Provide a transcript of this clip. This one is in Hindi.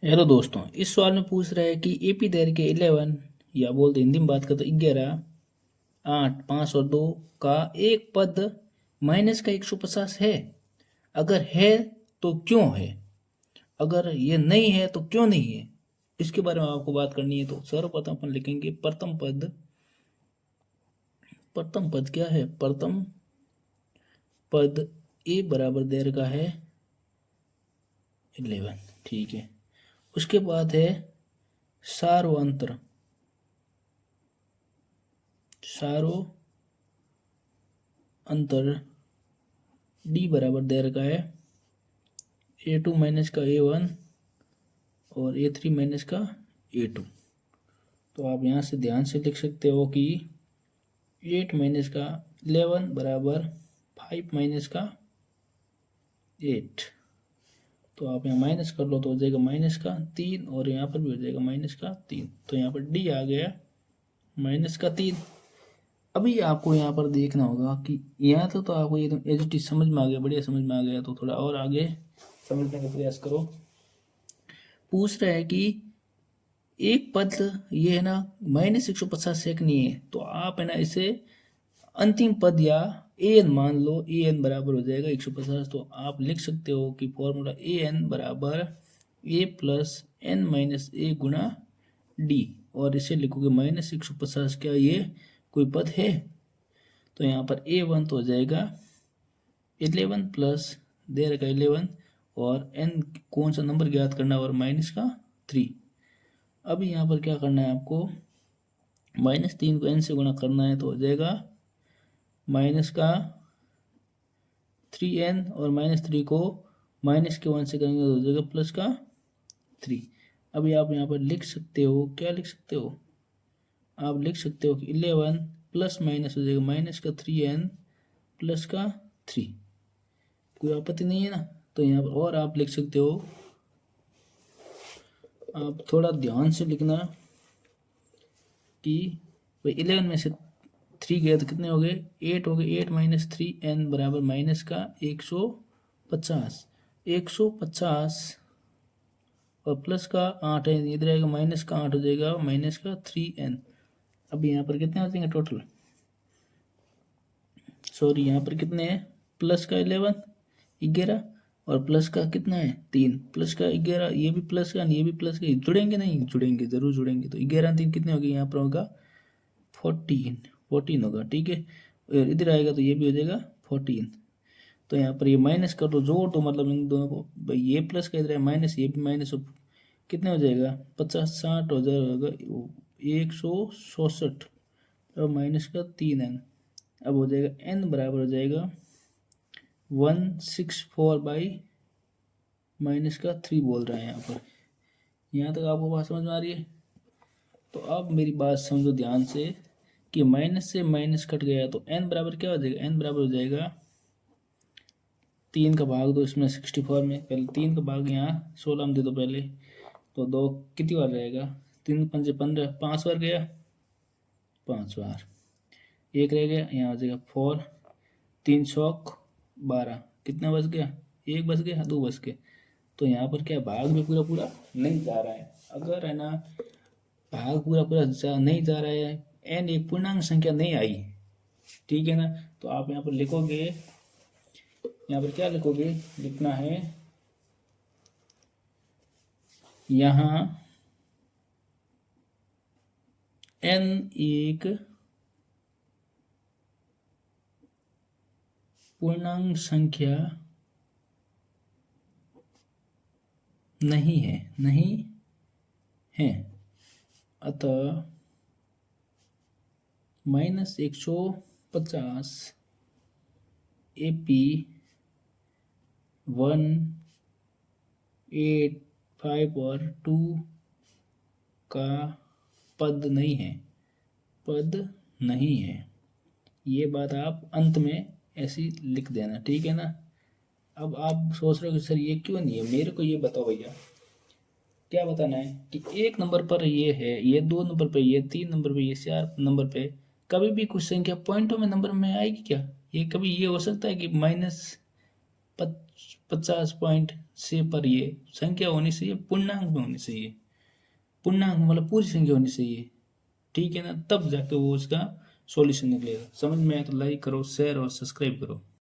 हेलो दोस्तों, इस सवाल में पूछ रहा है कि एपी दैर के 11 या बोलते हिंदी में बात करते 11, 8, 5 और 2 का एक पद माइनस का 150 है। अगर है तो क्यों है, अगर ये नहीं है तो क्यों नहीं है, इसके बारे में आपको बात करनी है। तो सर्वप्रथम अपन लिखेंगे प्रथम पद। प्रथम पद क्या है? प्रथम पद ए बराबर दैर का है 11। ठीक है। उसके बाद है सार्वंत्र। सारो अंतर डी बराबर दैर का है A2 माइनस का A1 और A3 माइनस का A2। तो आप यहाँ से ध्यान से लिख सकते हो कि 8 माइनस का 11 बराबर 5 माइनस का 8। तो आप यहाँ माइनस कर लो तो हो जाएगा माइनस का 3 और यहाँ पर भी हो जाएगा माइनस का 3। तो यहाँ पर डी आ गया माइनस का 3। अभी आपको यहाँ पर देखना होगा कि यहाँ तो आपको एकदम एच डी समझ में आ गया, बढ़िया समझ में आ गया। तो थोड़ा और आगे समझने का प्रयास करो। पूछ रहा है कि एक पद ये है ना -150 सेक नहीं है, तो आप है ना इसे अंतिम पद या ए एन मान लो। ए एन बराबर हो जाएगा 150। तो आप लिख सकते हो कि फॉर्मूला ए एन बराबर ए प्लस एन माइनस ए गुणा डी, और इसे लिखोगे -150। क्या ये कोई पद है? तो यहाँ पर A1 तो हो जाएगा 11 प्लस देर का 11 और n कौन सा नंबर ज्ञात करना है, और माइनस का 3। अभी यहाँ पर क्या करना है आपको, -3 को n से गुणा करना है। तो हो जाएगा माइनस का 3n और -3 को माइनस के 1 से करेंगे तो हो जाएगा प्लस का 3। अभी आप यहाँ पर लिख सकते हो, क्या लिख सकते हो? आप लिख सकते हो कि 11 प्लस माइनस हो जाएगा माइनस का 3n प्लस का 3। कोई आपत्ति नहीं है ना? तो यहाँ पर और आप लिख सकते हो, आप थोड़ा ध्यान से लिखना कि भाई 11 में से 3 गए तो कितने हो गए? 8 हो गए। 8 माइनस 3n बराबर माइनस का 150। 150 और प्लस का 8 है, इधर आएगा माइनस का 8 हो जाएगा माइनस का 3n। अब यहाँ पर कितने आ जाएंगे टोटल? सॉरी, यहाँ पर कितने हैं? प्लस का 11 और प्लस का कितना है 3, प्लस का 11, ये भी प्लस का ये भी प्लस का, जुड़ेंगे नहीं? जुड़ेंगे, जरूर जुड़ेंगे। तो 11 3 कितने हो गए? यहाँ पर होगा 14 होगा। ठीक है। और इधर आएगा तो ये भी हो जाएगा 14। तो यहाँ पर ये माइनस कर दो, जोड़ दो, मतलब इन दोनों को। भाई ये प्लस का इधर है माइनस, ये भी माइनस, कितने हो जाएगा? 50 60 हो जाएगा 167 और माइनस का 3n। अब हो जाएगा n बराबर हो जाएगा 164 बाई माइनस का 3 बोल रहा है यहाँ पर। यहाँ तक आपको बात समझ में आ रही है? तो अब मेरी बात समझो ध्यान से कि माइनस से माइनस कट गया तो n बराबर क्या हो जाएगा? n बराबर हो जाएगा 3 का भाग दो इसमें 64 में, पहले 3 का भाग यहाँ 16 में दे दो पहले। तो 2 कितनी बार रहेगा? 3 पंजे 15, 5 बार गया, 5 बार। एक रह गया, यहाँ हो जाएगा 4, 3 चौक 12, कितना बच गया? 1 बच गया, 2 बच गए। तो यहाँ पर क्या भाग में पूरा पूरा नहीं जा रहा है। अगर है ना भाग पूरा पूरा नहीं जा रहा है, एन एक पूर्णांक संख्या नहीं आई, ठीक है ना, तो आप यहाँ पर लिखोगे, यहाँ पर क्या लिखोगे? लिखना है यहाँ n एक पूर्णांक संख्या नहीं है, नहीं है, अतः -150 AP 1, 8, 5 और 2 का पद नहीं है, पद नहीं है। ये बात आप अंत में ऐसी लिख देना, ठीक है ना। अब आप सोच रहे हो कि सर ये क्यों नहीं है, मेरे को ये बताओ भैया, क्या बताना है कि 1 नंबर पर ये है, ये 2 नंबर पे, ये 3 नंबर पे, ये 4 नंबर पे कभी भी कुछ संख्या पॉइंटों में नंबर में आएगी क्या? ये कभी ये हो सकता है कि -50 पॉइंट से पर ये संख्या होनी चाहिए, पूर्णांक में होनी चाहिए, पूर्णांक मतलब पूरी संख्या होनी चाहिए, ठीक है ना, तब जाके वो उसका सॉल्यूशन निकलेगा। समझ में आया तो लाइक करो, शेयर और सब्सक्राइब करो।